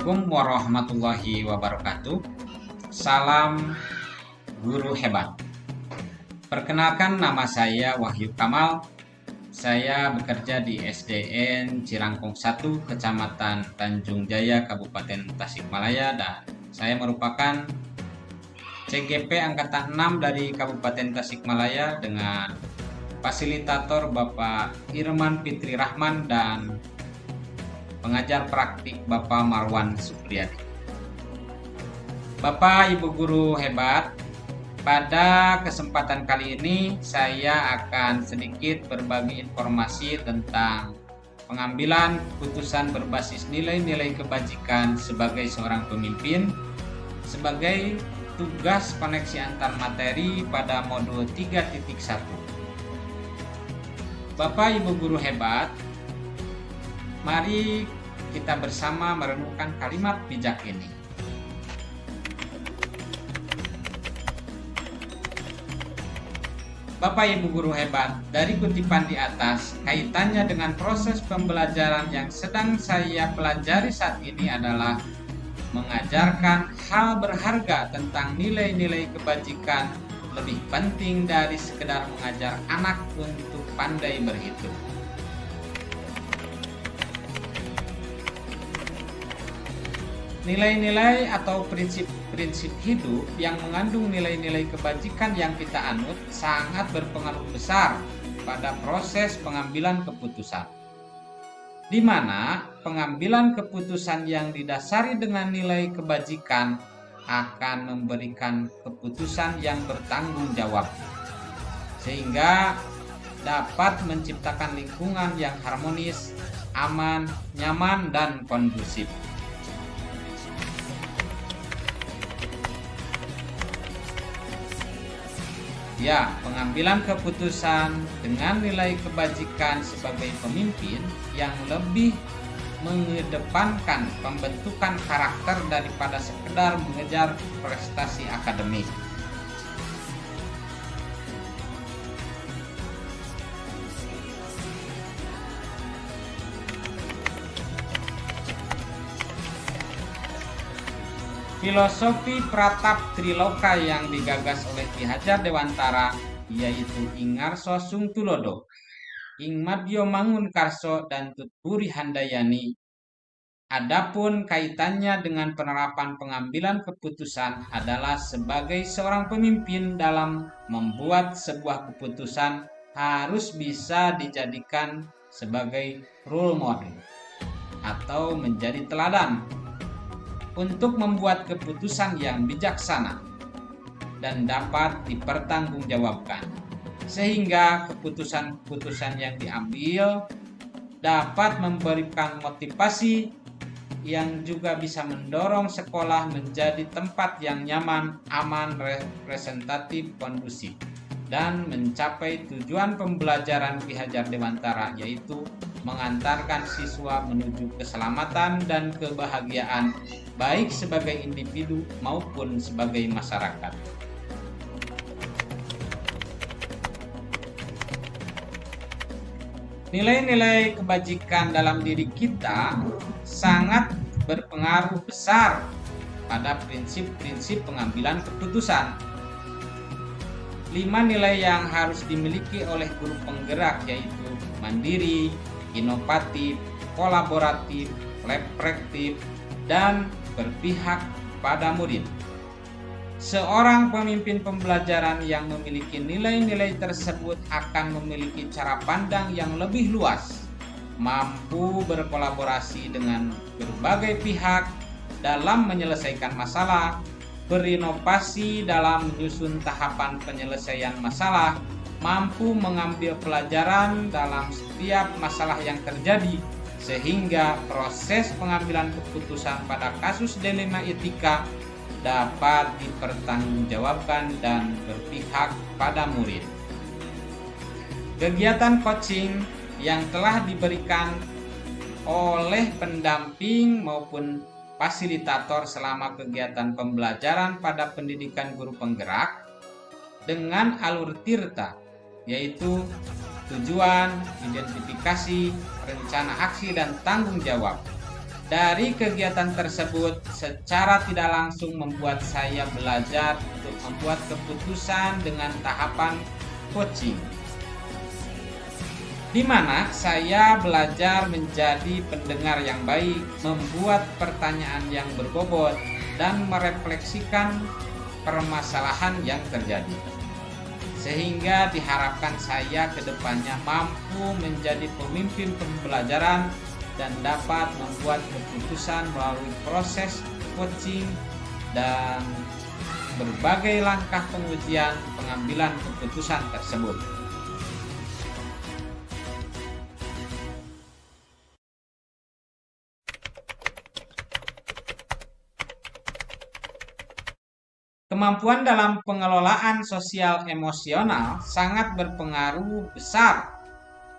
Assalamualaikum warahmatullahi wabarakatuh. Salam guru hebat. Perkenalkan, nama saya Wahyu Kamal. Saya bekerja di SDN Cirangkong 1, Kecamatan Tanjung Jaya, Kabupaten Tasikmalaya, dan saya merupakan CGP Angkatan 6 dari Kabupaten Tasikmalaya dengan fasilitator Bapak Irman Fitri Rahman dan pengajar praktik Bapak Marwan Supriyadi. Bapak Ibu guru hebat, pada kesempatan kali ini saya akan sedikit berbagi informasi tentang pengambilan keputusan berbasis nilai-nilai kebajikan sebagai seorang pemimpin sebagai tugas koneksi antar materi pada modul 3.1. Bapak Ibu guru hebat, mari kita bersama merenungkan kalimat bijak ini. Bapak Ibu guru hebat, dari kutipan di atas, kaitannya dengan proses pembelajaran yang sedang saya pelajari saat ini adalah mengajarkan hal berharga tentang nilai-nilai kebajikan lebih penting dari sekedar mengajar anak untuk pandai berhitung. Nilai-nilai atau prinsip-prinsip hidup yang mengandung nilai-nilai kebajikan yang kita anut sangat berpengaruh besar pada proses pengambilan keputusan, di mana pengambilan keputusan yang didasari dengan nilai kebajikan akan memberikan keputusan yang bertanggung jawab, sehingga dapat menciptakan lingkungan yang harmonis, aman, nyaman, dan kondusif. Ya, pengambilan keputusan dengan nilai kebajikan sebagai pemimpin yang lebih mengedepankan pembentukan karakter daripada sekedar mengejar prestasi akademik. Filosofi Pratap Triloka yang digagas oleh Ki Hajar Dewantara, yaitu Ing Ngarso Sungtulodo, Ing Madyo Mangunkarso, dan Tutpuri Handayani. Adapun kaitannya dengan penerapan pengambilan keputusan adalah sebagai seorang pemimpin dalam membuat sebuah keputusan harus bisa dijadikan sebagai role model atau menjadi teladan untuk membuat keputusan yang bijaksana dan dapat dipertanggungjawabkan, sehingga keputusan-keputusan yang diambil dapat memberikan motivasi yang juga bisa mendorong sekolah menjadi tempat yang nyaman, aman, representatif, kondusif, dan mencapai tujuan pembelajaran Ki Hajar Dewantara, yaitu mengantarkan siswa menuju keselamatan dan kebahagiaan baik sebagai individu maupun sebagai masyarakat. Nilai-nilai kebajikan dalam diri kita sangat berpengaruh besar pada prinsip-prinsip pengambilan keputusan. 5 nilai yang harus dimiliki oleh guru penggerak yaitu mandiri, inovatif, kolaboratif, reflektif, dan berpihak pada murid. Seorang pemimpin pembelajaran yang memiliki nilai-nilai tersebut akan memiliki cara pandang yang lebih luas, mampu berkolaborasi dengan berbagai pihak dalam menyelesaikan masalah, berinovasi dalam menyusun tahapan penyelesaian masalah, mampu mengambil pelajaran dalam setiap masalah yang terjadi, sehingga proses pengambilan keputusan pada kasus dilema etika dapat dipertanggungjawabkan dan berpihak pada murid. Kegiatan coaching yang telah diberikan oleh pendamping maupun fasilitator selama kegiatan pembelajaran pada pendidikan guru penggerak dengan alur tirta, yaitu tujuan, identifikasi, rencana aksi, dan tanggung jawab, Dari kegiatan tersebut secara tidak langsung membuat saya belajar untuk membuat keputusan dengan tahapan coaching, di mana saya belajar menjadi pendengar yang baik, membuat pertanyaan yang berbobot, dan merefleksikan permasalahan yang terjadi. Sehingga diharapkan saya ke depannya mampu menjadi pemimpin pembelajaran dan dapat membuat keputusan melalui proses coaching dan berbagai langkah pengujian pengambilan keputusan tersebut. Kemampuan dalam pengelolaan sosial emosional sangat berpengaruh besar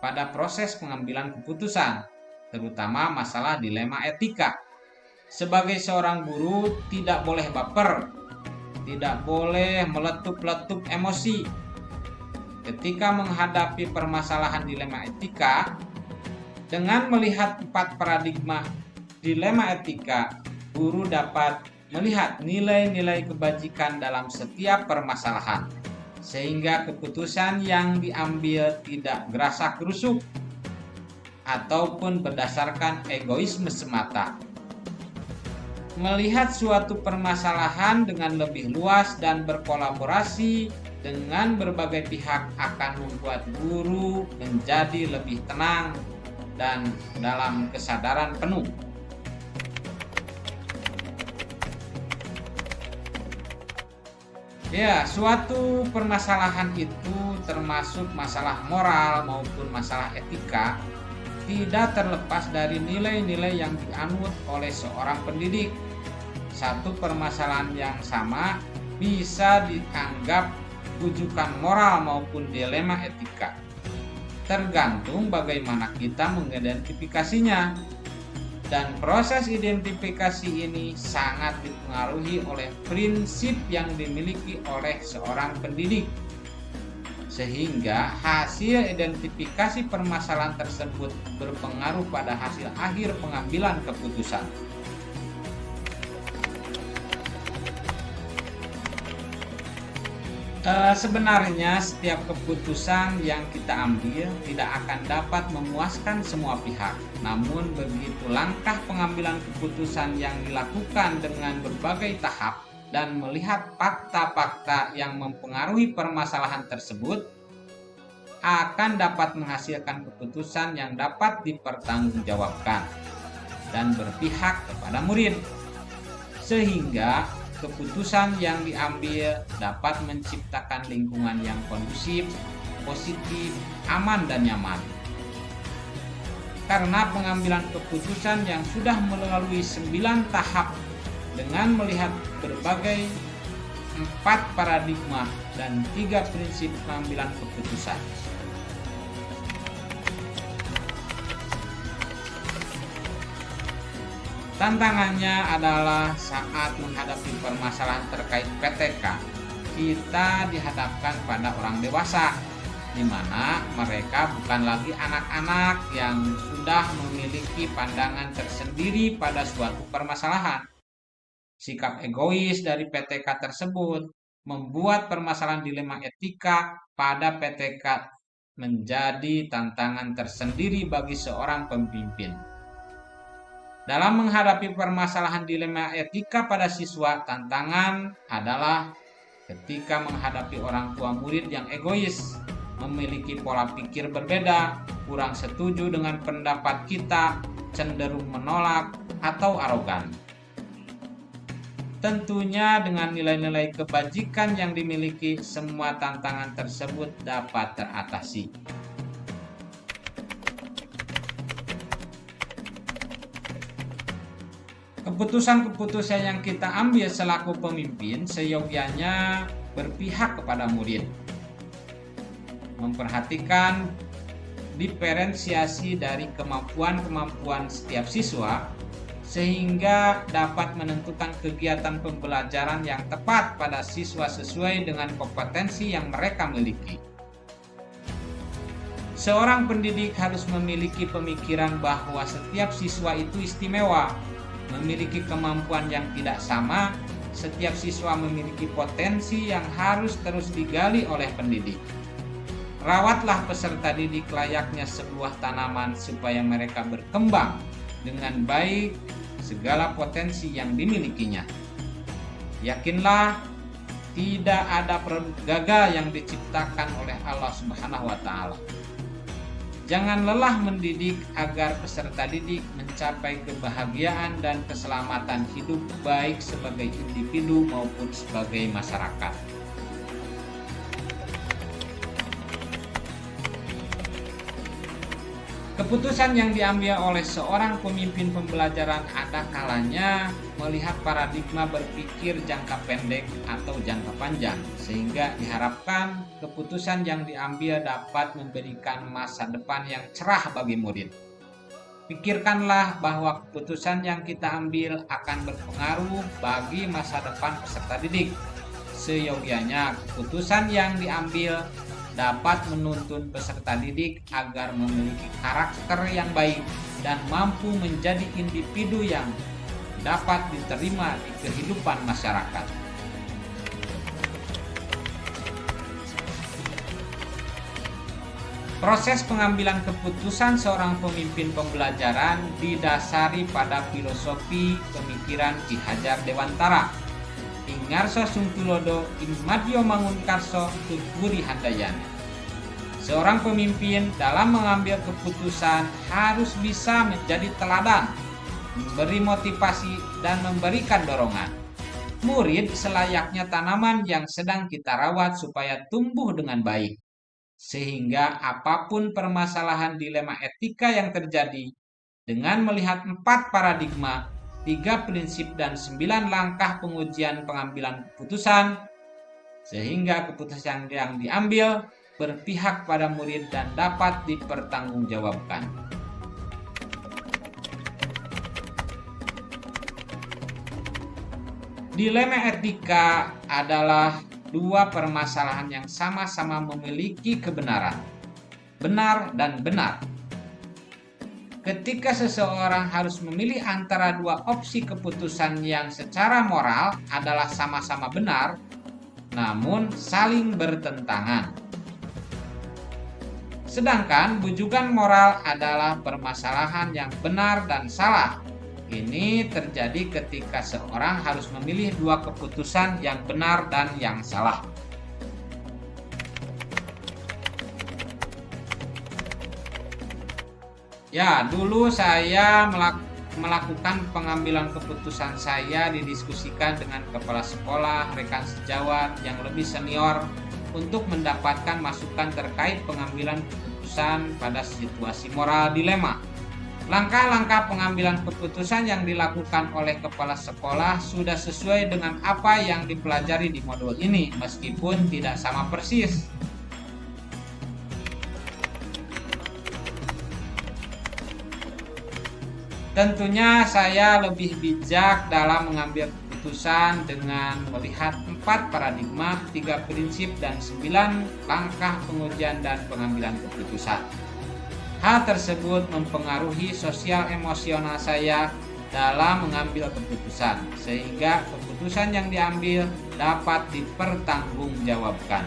pada proses pengambilan keputusan, terutama masalah dilema etika. Sebagai seorang guru, tidak boleh baper, tidak boleh meletup-letup emosi. Ketika menghadapi permasalahan dilema etika, dengan melihat 4 paradigma dilema etika, guru dapat melihat nilai-nilai kebajikan dalam setiap permasalahan, sehingga keputusan yang diambil tidak gerasa gerusuk ataupun berdasarkan egoisme semata. Melihat suatu permasalahan dengan lebih luas dan berkolaborasi dengan berbagai pihak akan membuat guru menjadi lebih tenang dan dalam kesadaran penuh. Ya, suatu permasalahan itu termasuk masalah moral maupun masalah etika, tidak terlepas dari nilai-nilai yang dianut oleh seorang pendidik. Satu permasalahan yang sama bisa dianggap rujukan moral maupun dilema etika, tergantung bagaimana kita mengidentifikasinya. Dan proses identifikasi ini sangat dipengaruhi oleh prinsip yang dimiliki oleh seorang pendidik, sehingga hasil identifikasi permasalahan tersebut berpengaruh pada hasil akhir pengambilan keputusan. Sebenarnya setiap keputusan yang kita ambil tidak akan dapat memuaskan semua pihak. Namun begitu langkah pengambilan keputusan yang dilakukan dengan berbagai tahap dan melihat fakta-fakta yang mempengaruhi permasalahan tersebut, akan dapat menghasilkan keputusan yang dapat dipertanggungjawabkan dan berpihak kepada murid, sehingga keputusan yang diambil dapat menciptakan lingkungan yang kondusif, positif, aman, dan nyaman. Karena pengambilan keputusan yang sudah melalui 9 tahap dengan melihat berbagai 4 paradigma dan 3 prinsip pengambilan keputusan. Tantangannya adalah saat menghadapi permasalahan terkait PTK, kita dihadapkan pada orang dewasa, di mana mereka bukan lagi anak-anak yang sudah memiliki pandangan tersendiri pada suatu permasalahan. Sikap egois dari PTK tersebut membuat permasalahan dilema etika pada PTK menjadi tantangan tersendiri bagi seorang pemimpin. Dalam menghadapi permasalahan dilema etika pada siswa, tantangan adalah ketika menghadapi orang tua murid yang egois, memiliki pola pikir berbeda, kurang setuju dengan pendapat kita, cenderung menolak, atau arogan. Tentunya dengan nilai-nilai kebajikan yang dimiliki, semua tantangan tersebut dapat teratasi. Keputusan-keputusan yang kita ambil selaku pemimpin seyogianya berpihak kepada murid, memperhatikan diferensiasi dari kemampuan-kemampuan setiap siswa, sehingga dapat menentukan kegiatan pembelajaran yang tepat pada siswa sesuai dengan kompetensi yang mereka miliki. Seorang pendidik harus memiliki pemikiran bahwa setiap siswa itu istimewa, memiliki kemampuan yang tidak sama. Setiap siswa memiliki potensi yang harus terus digali oleh pendidik. Rawatlah peserta didik layaknya sebuah tanaman supaya mereka berkembang dengan baik segala potensi yang dimilikinya. Yakinlah, tidak ada produk gagal yang diciptakan oleh Allah Subhanahu wa Ta'ala. Jangan lelah mendidik agar peserta didik mencapai kebahagiaan dan keselamatan hidup baik sebagai individu maupun sebagai masyarakat. Keputusan yang diambil oleh seorang pemimpin pembelajaran ada kalanya melihat paradigma berpikir jangka pendek atau jangka panjang, sehingga diharapkan keputusan yang diambil dapat memberikan masa depan yang cerah bagi murid. Pikirkanlah bahwa keputusan yang kita ambil akan berpengaruh bagi masa depan peserta didik. Seyogianya keputusan yang diambil dapat menuntun peserta didik agar memiliki karakter yang baik dan mampu menjadi individu yang dapat diterima di kehidupan masyarakat. Proses pengambilan keputusan seorang pemimpin pembelajaran didasari pada filosofi pemikiran Ki Hajar Dewantara, Ingarso Sungtulodo, Madyo Mangunkarso, Tutbudi Handayani. Seorang pemimpin dalam mengambil keputusan harus bisa menjadi teladan, memberi motivasi, dan memberikan dorongan. Murid selayaknya tanaman yang sedang kita rawat supaya tumbuh dengan baik. Sehingga apapun permasalahan dilema etika yang terjadi, dengan melihat 4 paradigma, 3 prinsip dan 9 langkah pengujian pengambilan keputusan, sehingga keputusan yang diambil berpihak pada murid dan dapat dipertanggungjawabkan. Dilema etika adalah 2 permasalahan yang sama-sama memiliki kebenaran, benar dan benar. Ketika seseorang harus memilih antara 2 opsi keputusan yang secara moral adalah sama-sama benar, namun saling bertentangan. Sedangkan bujukan moral adalah permasalahan yang benar dan salah. Ini terjadi ketika seorang harus memilih 2 keputusan yang benar dan yang salah. Ya, dulu saya melakukan pengambilan keputusan saya didiskusikan dengan kepala sekolah, rekan sejawat yang lebih senior untuk mendapatkan masukan terkait pengambilan keputusan pada situasi moral dilema. Langkah-langkah pengambilan keputusan yang dilakukan oleh kepala sekolah sudah sesuai dengan apa yang dipelajari di modul ini, meskipun tidak sama persis. Tentunya saya lebih bijak dalam mengambil keputusan dengan melihat 4 paradigma, 3 prinsip, dan 9 langkah pengujian dan pengambilan keputusan. Hal tersebut mempengaruhi sosial emosional saya dalam mengambil keputusan, sehingga keputusan yang diambil dapat dipertanggungjawabkan.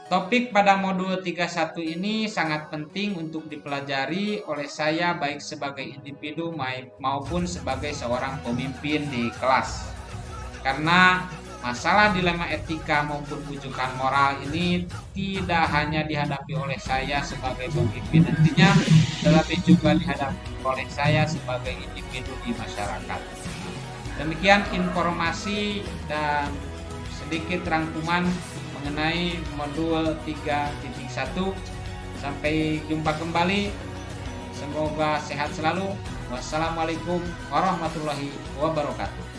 Topik pada modul 31 ini sangat penting untuk dipelajari oleh saya baik sebagai individu maupun sebagai seorang pemimpin di kelas. Karena masalah dilema etika maupun bujukan moral ini tidak hanya dihadapi oleh saya sebagai pemimpin nantinya, tetapi juga dihadapi oleh saya sebagai individu di masyarakat. Demikian informasi dan sedikit rangkuman mengenai modul 3.1. Sampai jumpa kembali. Semoga sehat selalu. Wassalamualaikum warahmatullahi wabarakatuh.